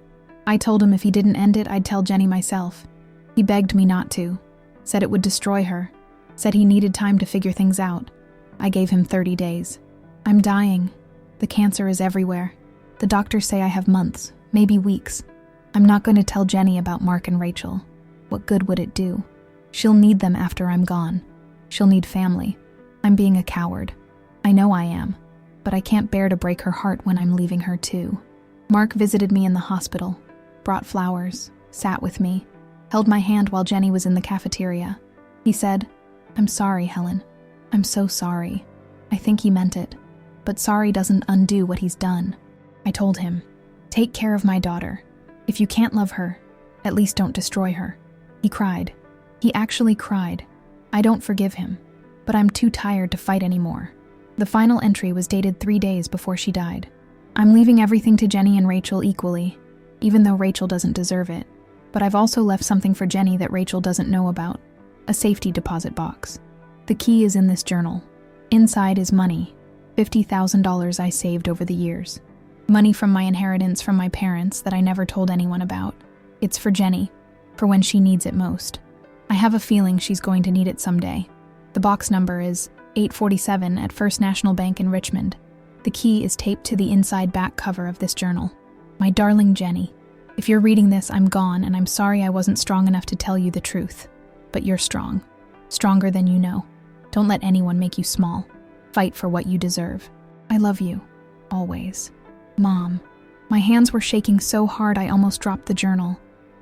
I told him if he didn't end it, I'd tell Jenny myself. He begged me not to. Said it would destroy her. Said he needed time to figure things out. I gave him 30 days. I'm dying. The cancer is everywhere. The doctors say I have months, maybe weeks. I'm not going to tell Jenny about Mark and Rachel. What good would it do? She'll need them after I'm gone. She'll need family. I'm being a coward. I know I am, but I can't bear to break her heart when I'm leaving her too. Mark visited me in the hospital, brought flowers, sat with me, held my hand while Jenny was in the cafeteria. He said, I'm sorry, Helen. I'm so sorry. I think he meant it, but sorry doesn't undo what he's done. I told him, take care of my daughter. If you can't love her, at least don't destroy her. He cried. He actually cried. I don't forgive him, but I'm too tired to fight anymore. The final entry was dated 3 days before she died. I'm leaving everything to Jenny and Rachel equally, even though Rachel doesn't deserve it. But I've also left something for Jenny that Rachel doesn't know about, a safety deposit box. The key is in this journal. Inside is money, $50,000 I saved over the years. Money from my inheritance from my parents that I never told anyone about. It's for Jenny, for when she needs it most. I have a feeling she's going to need it someday. The box number is 847 at First National Bank in Richmond. The key is taped to the inside back cover of this journal. My darling Jenny, if you're reading this, I'm gone, and I'm sorry I wasn't strong enough to tell you the truth. But you're strong. Stronger than you know. Don't let anyone make you small. Fight for what you deserve. I love you. Always. Mom. My hands were shaking so hard I almost dropped the journal.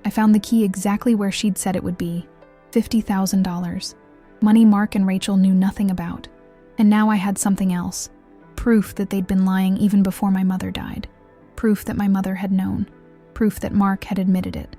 I found the key exactly where she'd said it would be. $50,000. Money Mark and Rachel knew nothing about. And now I had something else. Proof that they'd been lying even before my mother died. Proof that my mother had known. proof that Mark had admitted it.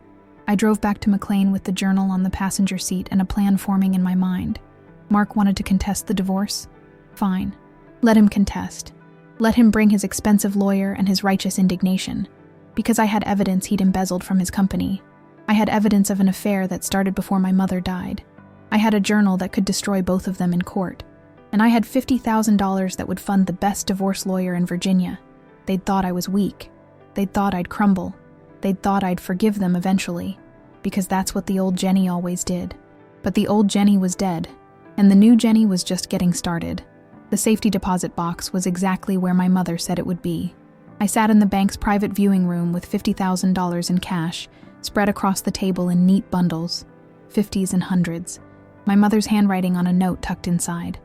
I drove back to McLean with the journal on the passenger seat and a plan forming in my mind. Mark wanted to contest the divorce? Fine. Let him contest. Let him bring his expensive lawyer and his righteous indignation. Because I had evidence he'd embezzled from his company. I had evidence of an affair that started before my mother died. I had a journal that could destroy both of them in court. And I had $50,000 that would fund the best divorce lawyer in Virginia. They'd thought I was weak. They'd thought I'd crumble. They'd thought I'd forgive them eventually. Because that's what the old Jenny always did. But the old Jenny was dead. And the new Jenny was just getting started. The safety deposit box was exactly where my mother said it would be. I sat in the bank's private viewing room with $50,000 in cash, spread across the table in neat bundles, 50s and hundreds, my mother's handwriting on a note tucked inside.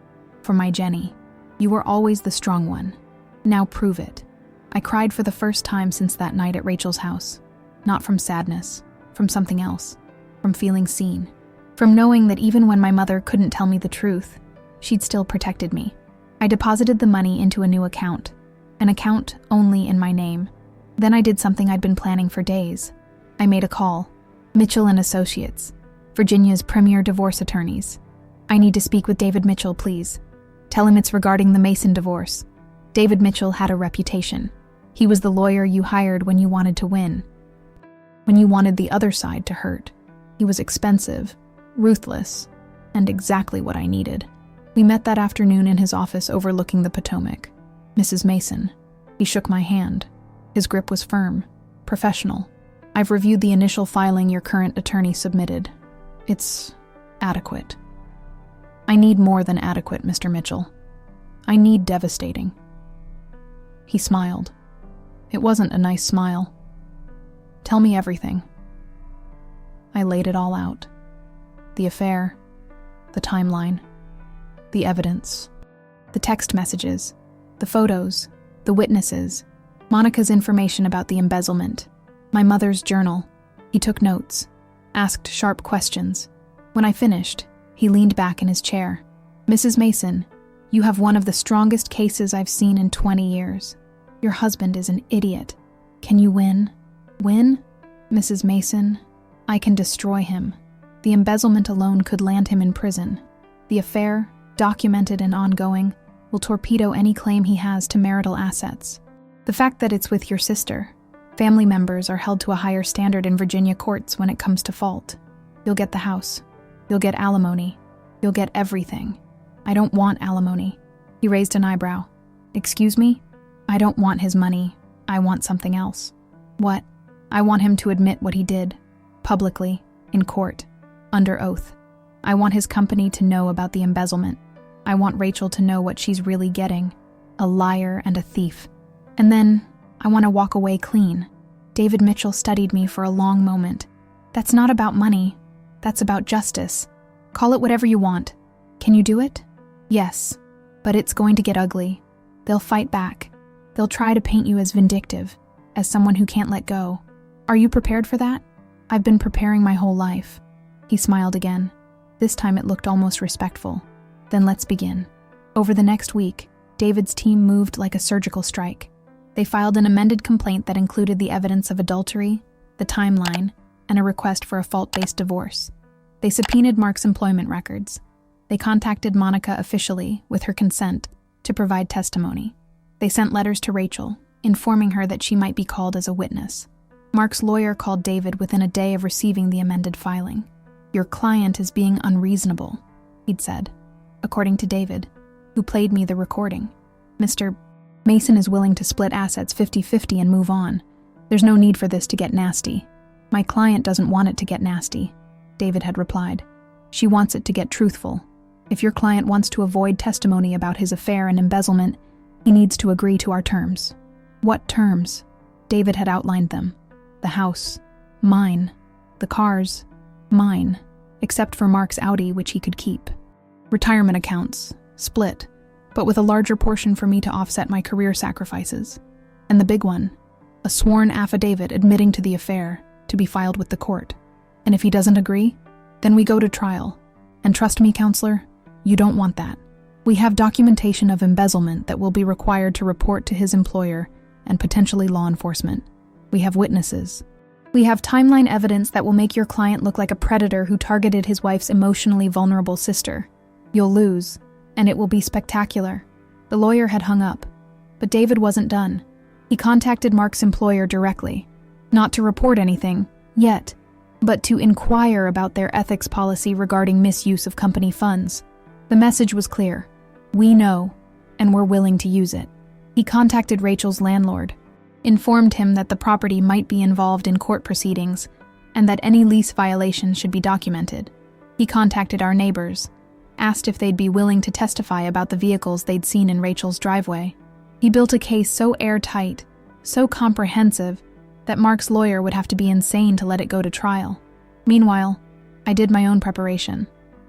For my Jenny, you were always the strong one. Now prove it. I cried for the first time since that night at Rachel's house. Not from sadness, from something else, from feeling seen, from knowing that even when my mother couldn't tell me the truth, she'd still protected me. I deposited the money into a new account, an account only in my name. Then I did something I'd been planning for days. I made a call. Mitchell and Associates, Virginia's premier divorce attorneys. I need to speak with David Mitchell, please. Tell him it's regarding the Mason divorce. David Mitchell had a reputation. He was the lawyer you hired when you wanted to win, when you wanted the other side to hurt. He was expensive, ruthless, and exactly what I needed. We met that afternoon in his office overlooking the Potomac. Mrs. Mason. He shook my hand. His grip was firm, professional. I've reviewed the initial filing your current attorney submitted. It's adequate. I need more than adequate, Mr. Mitchell. I need devastating. He smiled. It wasn't a nice smile. Tell me everything. I laid it all out. The affair, the timeline, the evidence, the text messages, the photos, the witnesses, Monica's information about the embezzlement, my mother's journal. He took notes, asked sharp questions. When I finished, he leaned back in his chair. Mrs. Mason, you have one of the strongest cases I've seen in 20 years. Your husband is an idiot. Can you win? Win? Mrs. Mason, I can destroy him. The embezzlement alone could land him in prison. The affair, documented and ongoing, will torpedo any claim he has to marital assets. The fact that it's with your sister. Family members are held to a higher standard in Virginia courts when it comes to fault. You'll get the house. You'll get alimony. You'll get everything. I don't want alimony. He raised an eyebrow. Excuse me? I don't want his money. I want something else. What? I want him to admit what he did. Publicly. In court. Under oath. I want his company to know about the embezzlement. I want Rachel to know what she's really getting. A liar and a thief. And then, I want to walk away clean. David Mitchell studied me for a long moment. That's not about money. That's about justice. Call it whatever you want. Can you do it? Yes. But it's going to get ugly. They'll fight back. They'll try to paint you as vindictive, as someone who can't let go. Are you prepared for that? I've been preparing my whole life. He smiled again. This time it looked almost respectful. Then let's begin. Over the next week, David's team moved like a surgical strike. They filed an amended complaint that included the evidence of adultery, the timeline, and a request for a fault-based divorce. They subpoenaed Mark's employment records. They contacted Monica officially, with her consent, to provide testimony. They sent letters to Rachel, informing her that she might be called as a witness. Mark's lawyer called David within a day of receiving the amended filing. Your client is being unreasonable, he'd said, according to David, who played me the recording. Mr. Mason is willing to split assets 50-50 and move on. There's no need for this to get nasty. My client doesn't want it to get nasty, David had replied. She wants it to get truthful. If your client wants to avoid testimony about his affair and embezzlement, he needs to agree to our terms. What terms? David had outlined them. The house, mine. The cars, mine, except for Mark's Audi, which he could keep. Retirement accounts, split, but with a larger portion for me to offset my career sacrifices. And the big one, a sworn affidavit admitting to the affair, to be filed with the court. And if he doesn't agree, then we go to trial. And trust me, counselor, you don't want that. We have documentation of embezzlement that will be required to report to his employer and potentially law enforcement. We have witnesses. We have timeline evidence that will make your client look like a predator who targeted his wife's emotionally vulnerable sister. You'll lose, and it will be spectacular." The lawyer had hung up, but David wasn't done. He contacted Mark's employer directly, not to report anything, yet, but to inquire about their ethics policy regarding misuse of company funds. The message was clear. We know, and we're willing to use it. He contacted Rachel's landlord, informed him that the property might be involved in court proceedings, and that any lease violations should be documented. He contacted our neighbors, asked if they'd be willing to testify about the vehicles they'd seen in Rachel's driveway. He built a case so airtight, so comprehensive, that Mark's lawyer would have to be insane to let it go to trial. Meanwhile, I did my own preparation.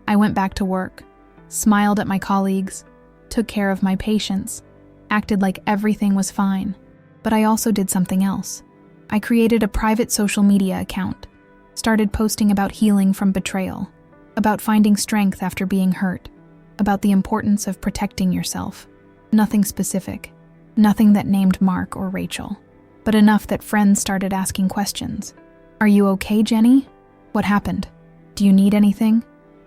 I went back to work, smiled at my colleagues, took care of my patients, acted like everything was fine. But I also did something else. I created a private social media account, started posting about healing from betrayal, about finding strength after being hurt, about the importance of protecting yourself. Nothing specific, nothing that named Mark or Rachel, but enough that friends started asking questions. "Are you okay, Jenny? What happened? Do you need anything?"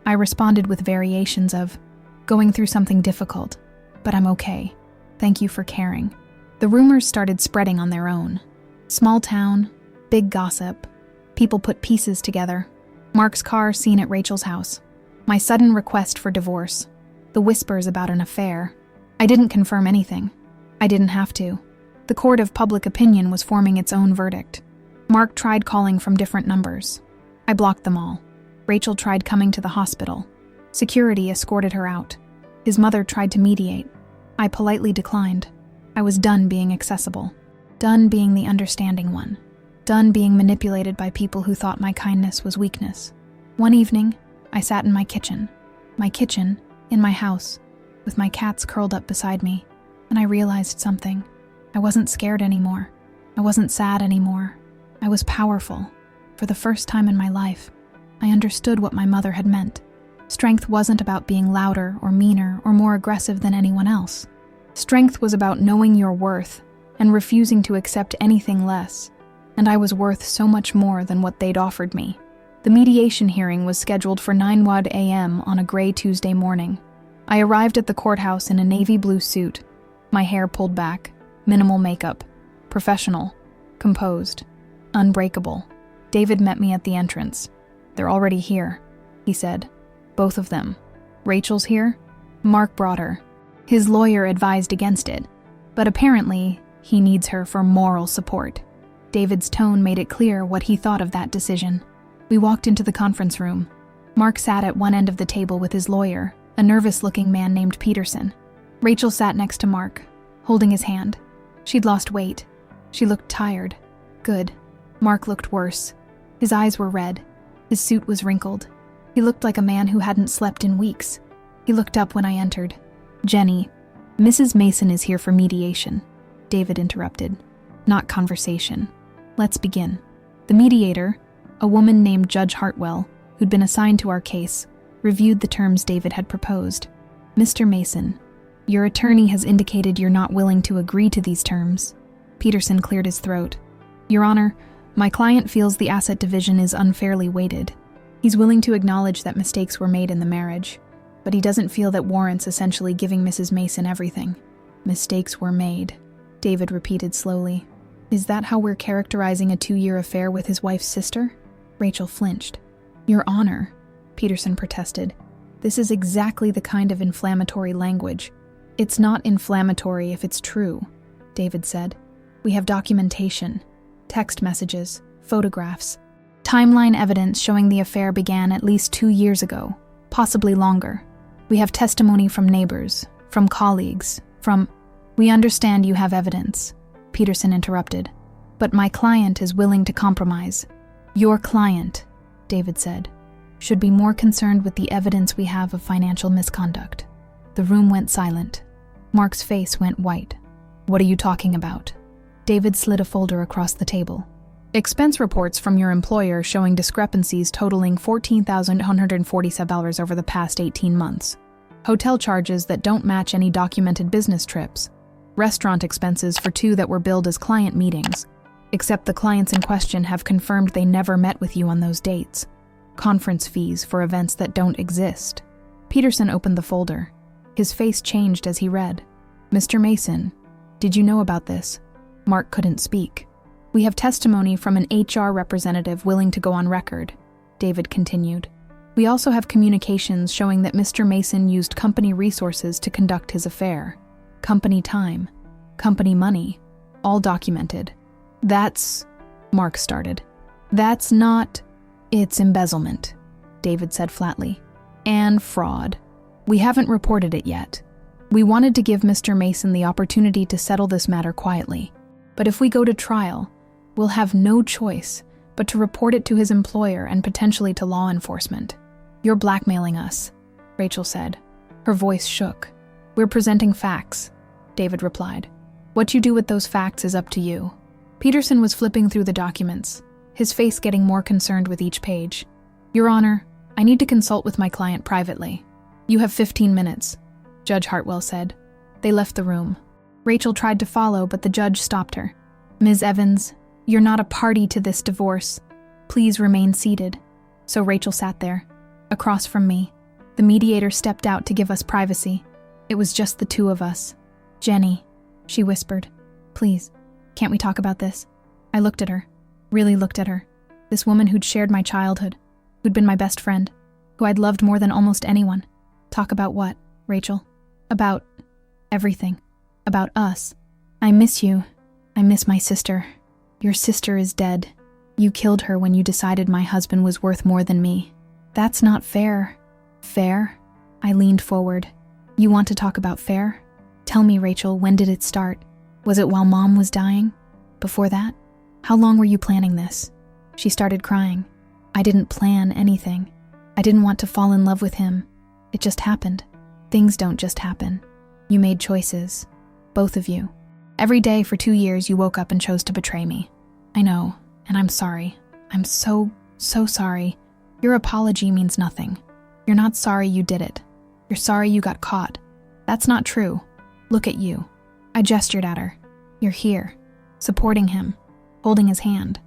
I responded with variations of, "Going through something difficult, but I'm okay. Thank you for caring." The rumors started spreading on their own. Small town, big gossip. People put pieces together. Mark's car seen at Rachel's house. My sudden request for divorce. The whispers about an affair. I didn't confirm anything. I didn't have to. The court of public opinion was forming its own verdict. Mark tried calling from different numbers. I blocked them all. Rachel tried coming to the hospital. Security escorted her out. His mother tried to mediate. I politely declined. I was done being accessible. Done being the understanding one. Done being manipulated by people who thought my kindness was weakness. One evening, I sat in my kitchen, in my house, with my cats curled up beside me, and I realized something. I wasn't scared anymore. I wasn't sad anymore. I was powerful. For the first time in my life, I understood what my mother had meant. Strength wasn't about being louder or meaner or more aggressive than anyone else. Strength was about knowing your worth and refusing to accept anything less, and I was worth so much more than what they'd offered me. The mediation hearing was scheduled for 9 a.m. on a gray Tuesday morning. I arrived at the courthouse in a navy blue suit, my hair pulled back, minimal makeup, professional, composed, unbreakable. David met me at the entrance. "They're already here," he said. "Both of them. Rachel's here?" Mark brought her. His lawyer advised against it, but apparently he needs her for moral support. David's tone made it clear what he thought of that decision. We walked into the conference room. Mark sat at one end of the table with his lawyer, a nervous-looking man named Peterson. Rachel sat next to Mark, holding his hand. She'd lost weight. She looked tired. Good. Mark looked worse. His eyes were red. His suit was wrinkled. He looked like a man who hadn't slept in weeks. He looked up when I entered. "Jenny, Mrs. Mason is here for mediation," David interrupted. "Not conversation. Let's begin." The mediator, a woman named Judge Hartwell, who'd been assigned to our case, reviewed the terms David had proposed. "Mr. Mason, your attorney has indicated you're not willing to agree to these terms." Peterson cleared his throat. "Your Honor, my client feels the asset division is unfairly weighted. He's willing to acknowledge that mistakes were made in the marriage, but he doesn't feel that warrants essentially giving Mrs. Mason everything." "Mistakes were made," David repeated slowly. "Is that how we're characterizing a 2-year affair with his wife's sister?" Rachel flinched. "Your Honor," Peterson protested, "this is exactly the kind of inflammatory language." "It's not inflammatory if it's true," David said. "We have documentation, text messages, photographs, timeline evidence showing the affair began at least 2 years ago, possibly longer. We have testimony from neighbors, from colleagues, from—" "We understand you have evidence," Peterson interrupted, "but my client is willing to compromise." "Your client," David said, "should be more concerned with the evidence we have of financial misconduct." The room went silent. Mark's face went white. "What are you talking about?" David slid a folder across the table. "Expense reports from your employer showing discrepancies totaling $14,147 over the past 18 months. Hotel charges that don't match any documented business trips. Restaurant expenses for 2 that were billed as client meetings. except the clients in question have confirmed they never met with you on those dates. Conference fees for events that don't exist. Peterson opened the folder. His face changed as he read. Mr. Mason, did you know about this? Mark couldn't speak. We have testimony from an HR representative willing to go on record, David continued. We also have communications showing that Mr. Mason used company resources to conduct his affair. Company time, company money, all documented. That's, Mark started. That's not, it's embezzlement, David said flatly. And fraud. We haven't reported it yet. We wanted to give Mr. Mason the opportunity to settle this matter quietly. But if we go to trial, we'll have no choice but to report it to his employer and potentially to law enforcement. You're blackmailing us, Rachel said. Her voice shook. We're presenting facts, David replied. What you do with those facts is up to you. Peterson was flipping through the documents, his face getting more concerned with each page. Your Honor, I need to consult with my client privately. You have 15 minutes, Judge Hartwell said. They left the room. Rachel tried to follow, but the judge stopped her. Ms. Evans, you're not a party to this divorce. Please remain seated. So Rachel sat there, across from me. The mediator stepped out to give us privacy. It was just the two of us. Jenny, she whispered. Please, can't we talk about this? I looked at her, really looked at her. This woman who'd shared my childhood, who'd been my best friend, who I'd loved more than almost anyone. Talk about what, Rachel? About everything. About us. I miss you. I miss my sister. Your sister is dead. You killed her when you decided my husband was worth more than me. That's not fair. Fair? I leaned forward. You want to talk about fair? Tell me, Rachel, when did it start? Was it while Mom was dying? Before that? How long were you planning this? She started crying. I didn't plan anything. I didn't want to fall in love with him. It just happened. Things don't just happen. You made choices. Both of you. Every day for 2 years you woke up and chose to betray me. I know, and I'm sorry. I'm so sorry. Your apology means nothing. You're not sorry you did it. You're sorry you got caught. That's not true. Look at you. I gestured at her. You're here, supporting him, holding his hand.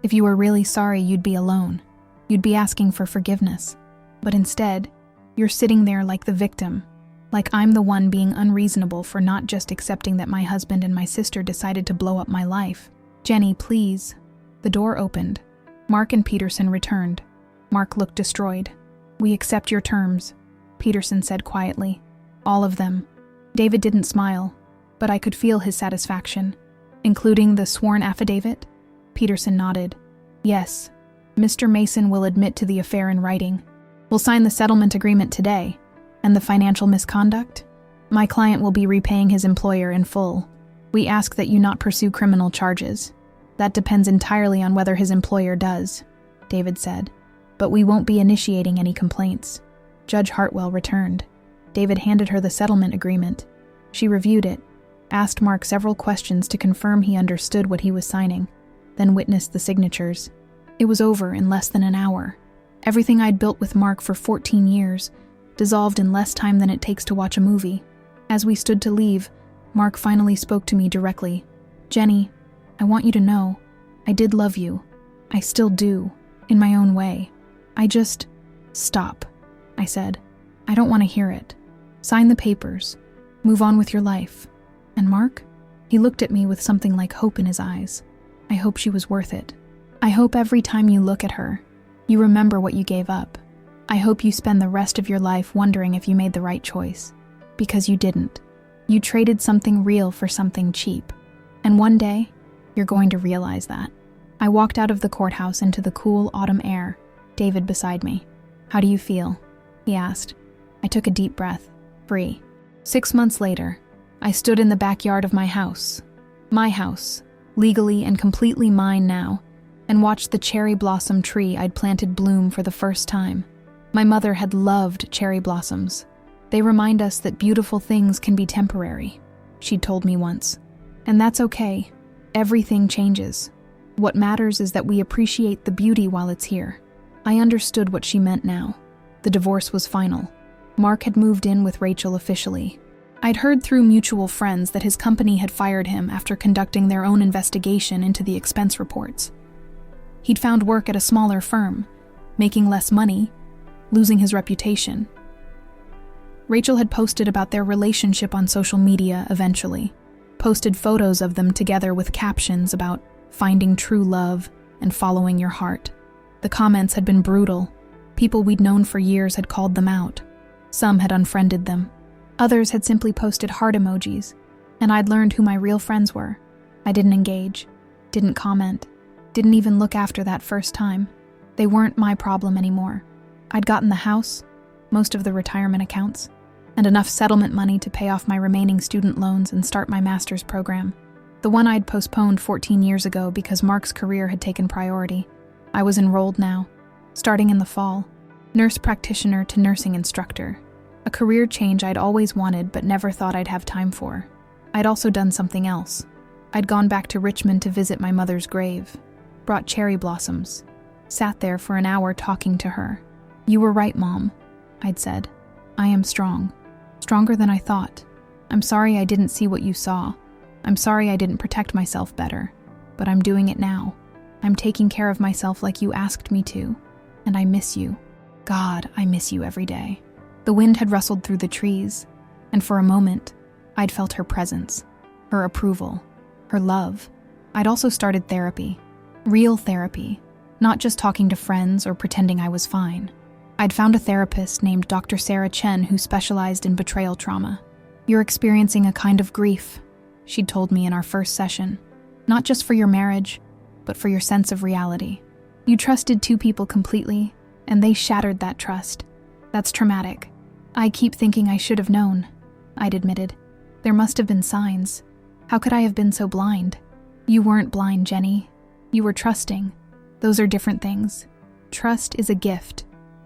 If you were really sorry, you'd be alone. You'd be asking for forgiveness. But instead, you're sitting there like the victim, like I'm the one being unreasonable for not just accepting that my husband and my sister decided to blow up my life. Jenny, please. The door opened. Mark and Peterson returned. Mark looked destroyed. We accept your terms, Peterson said quietly. All of them. David didn't smile, but I could feel his satisfaction. Including the sworn affidavit? Peterson nodded. Yes. Mr. Mason will admit to the affair in writing. We'll sign the settlement agreement today. And the financial misconduct? My client will be repaying his employer in full. We ask that you not pursue criminal charges. That depends entirely on whether his employer does, David said. But we won't be initiating any complaints. Judge Hartwell returned. David handed her the settlement agreement. She reviewed it, asked Mark several questions to confirm he understood what he was signing, then witnessed the signatures. It was over in less than an hour. Everything I'd built with Mark for 14 years dissolved in less time than it takes to watch a movie. As we stood to leave, Mark finally spoke to me directly. Jenny, I want you to know, I did love you. I still do, in my own way. Stop, I said. I don't want to hear it. Sign the papers. Move on with your life. And Mark? He looked at me with something like hope in his eyes. I hope she was worth it. I hope every time you look at her, you remember what you gave up. I hope you spend the rest of your life wondering if you made the right choice. Because you didn't. You traded something real for something cheap. And one day, you're going to realize that. I walked out of the courthouse into the cool autumn air, David beside me. How do you feel? He asked. I took a deep breath. Free. 6 months later, I stood in the backyard of my house, legally and completely mine now, and watched the cherry blossom tree I'd planted bloom for the first time. My mother had loved cherry blossoms. They remind us that beautiful things can be temporary, she'd told me once. And that's okay. Everything changes. What matters is that we appreciate the beauty while it's here. I understood what she meant now. The divorce was final. Mark had moved in with Rachel officially. I'd heard through mutual friends that his company had fired him after conducting their own investigation into the expense reports. He'd found work at a smaller firm, making less money, losing his reputation. Rachel had posted about their relationship on social media eventually, posted photos of them together with captions about finding true love and following your heart. The comments had been brutal. People we'd known for years had called them out. Some had unfriended them. Others had simply posted heart emojis, and I'd learned who my real friends were. I didn't engage, didn't comment, didn't even look after that first time. They weren't my problem anymore. I'd gotten the house, most of the retirement accounts, and enough settlement money to pay off my remaining student loans and start my master's program. The one I'd postponed 14 years ago because Mark's career had taken priority. I was enrolled now, starting in the fall, nurse practitioner to nursing instructor. A career change I'd always wanted but never thought I'd have time for. I'd also done something else. I'd gone back to Richmond to visit my mother's grave, brought cherry blossoms, sat there for an hour talking to her. "You were right, Mom," I'd said. "I am strong. Stronger than I thought. I'm sorry I didn't see what you saw. I'm sorry I didn't protect myself better. But I'm doing it now. I'm taking care of myself like you asked me to. And I miss you. God, I miss you every day." The wind had rustled through the trees, and for a moment, I'd felt her presence, her approval, her love. I'd also started therapy. Real therapy. Not just talking to friends or pretending I was fine. I'd found a therapist named Dr. Sarah Chen who specialized in betrayal trauma. "You're experiencing a kind of grief," she'd told me in our first session. "Not just for your marriage, but for your sense of reality. You trusted two people completely, and they shattered that trust. That's traumatic. I keep thinking I should have known," I'd admitted. "There must have been signs. How could I have been so blind?" "You weren't blind, Jenny. You were trusting. Those are different things. Trust is a gift.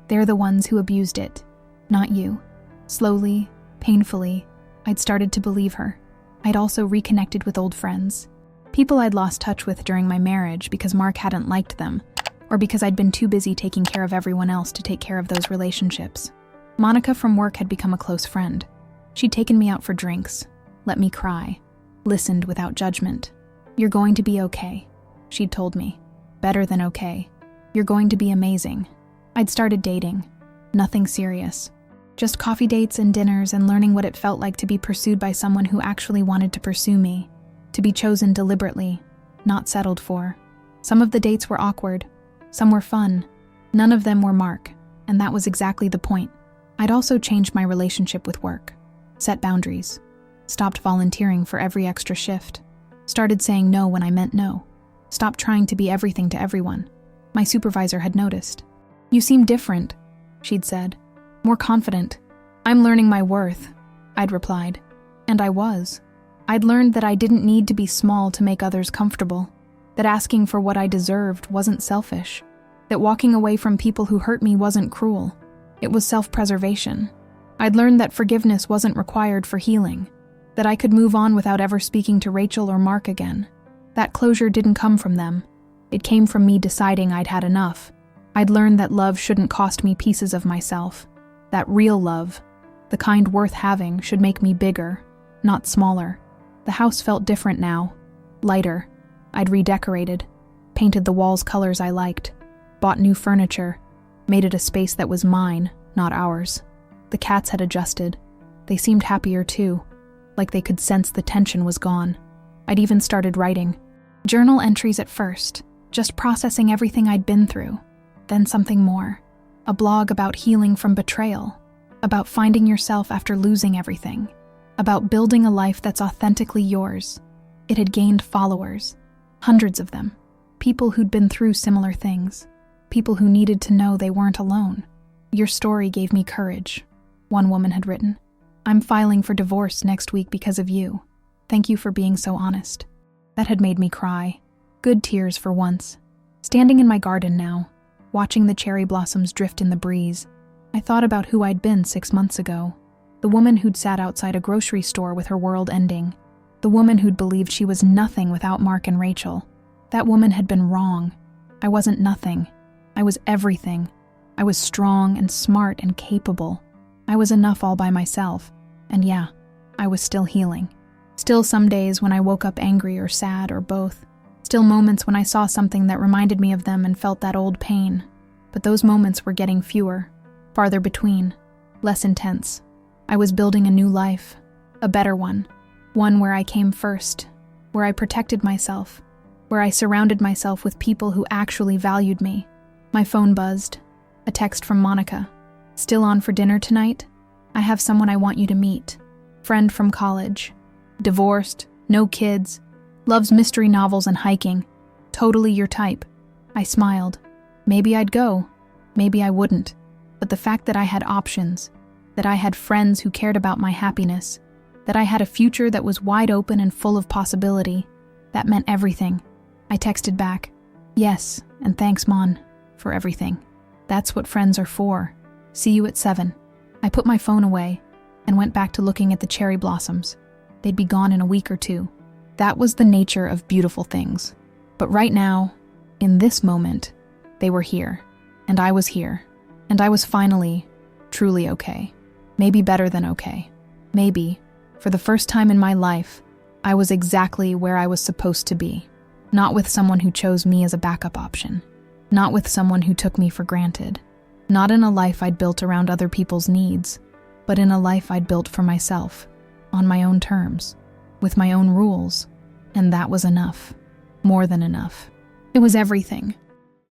They're the ones who abused it, not you." Slowly, painfully, I'd started to believe her. I'd also reconnected with old friends. People I'd lost touch with during my marriage because Mark hadn't liked them, or because I'd been too busy taking care of everyone else to take care of those relationships. Monica from work had become a close friend. She'd taken me out for drinks, let me cry, listened without judgment. "You're going to be okay," she'd told me. "Better than okay. You're going to be amazing." I'd started dating. Nothing serious. Just coffee dates and dinners and learning what it felt like to be pursued by someone who actually wanted to pursue me, to be chosen deliberately, not settled for. Some of the dates were awkward. Some were fun. None of them were Mark, and that was exactly the point. I'd also changed my relationship with work, set boundaries, stopped volunteering for every extra shift, started saying no when I meant no, stopped trying to be everything to everyone. My supervisor had noticed. "You seem different," she'd said, "more confident." "I'm learning my worth," I'd replied, and I was. I'd learned that I didn't need to be small to make others comfortable, that asking for what I deserved wasn't selfish, that walking away from people who hurt me wasn't cruel. It was self-preservation. I'd learned that forgiveness wasn't required for healing, that I could move on without ever speaking to Rachel or Mark again. That closure didn't come from them. It came from me deciding I'd had enough. I'd learned that love shouldn't cost me pieces of myself, that real love, the kind worth having, should make me bigger, not smaller. The house felt different now, lighter. I'd redecorated, painted the walls colors I liked, bought new furniture, made it a space that was mine, not ours. The cats had adjusted. They seemed happier too, like they could sense the tension was gone. I'd even started writing. Journal entries at first, just processing everything I'd been through. Then something more. A blog about healing from betrayal, about finding yourself after losing everything, about building a life that's authentically yours. It had gained followers, hundreds of them, people who'd been through similar things, people who needed to know they weren't alone. "Your story gave me courage," one woman had written. "I'm filing for divorce next week because of you. Thank you for being so honest." That had made me cry. Good tears for once. Standing in my garden now, watching the cherry blossoms drift in the breeze, I thought about who I'd been 6 months ago. The woman who'd sat outside a grocery store with her world ending. The woman who'd believed she was nothing without Mark and Rachel. That woman had been wrong. I wasn't nothing. I was everything. I was strong and smart and capable. I was enough all by myself. And yeah, I was still healing. Still some days when I woke up angry or sad or both. Still moments when I saw something that reminded me of them and felt that old pain. But those moments were getting fewer, farther between, less intense. I was building a new life, a better one where I came first, where I protected myself, where I surrounded myself with people who actually valued me. My phone buzzed. A text from Monica. Still on for dinner tonight? I have someone I want you to meet. Friend from college. Divorced, no kids, loves mystery novels and hiking. Totally your type. I smiled. Maybe I'd go. Maybe I wouldn't. But the fact that I had options, that I had friends who cared about my happiness, that I had a future that was wide open and full of possibility, that meant everything. I texted back, yes, and thanks, Mon, for everything. That's what friends are for. See you at 7. I put my phone away and went back to looking at the cherry blossoms. They'd be gone in a week or two. That was the nature of beautiful things. But right now, in this moment, they were here. And I was here. And I was finally, truly okay. Maybe better than okay. Maybe, for the first time in my life, I was exactly where I was supposed to be. Not with someone who chose me as a backup option. Not with someone who took me for granted. Not in a life I'd built around other people's needs, but in a life I'd built for myself, on my own terms, with my own rules. And that was enough. More than enough. It was everything.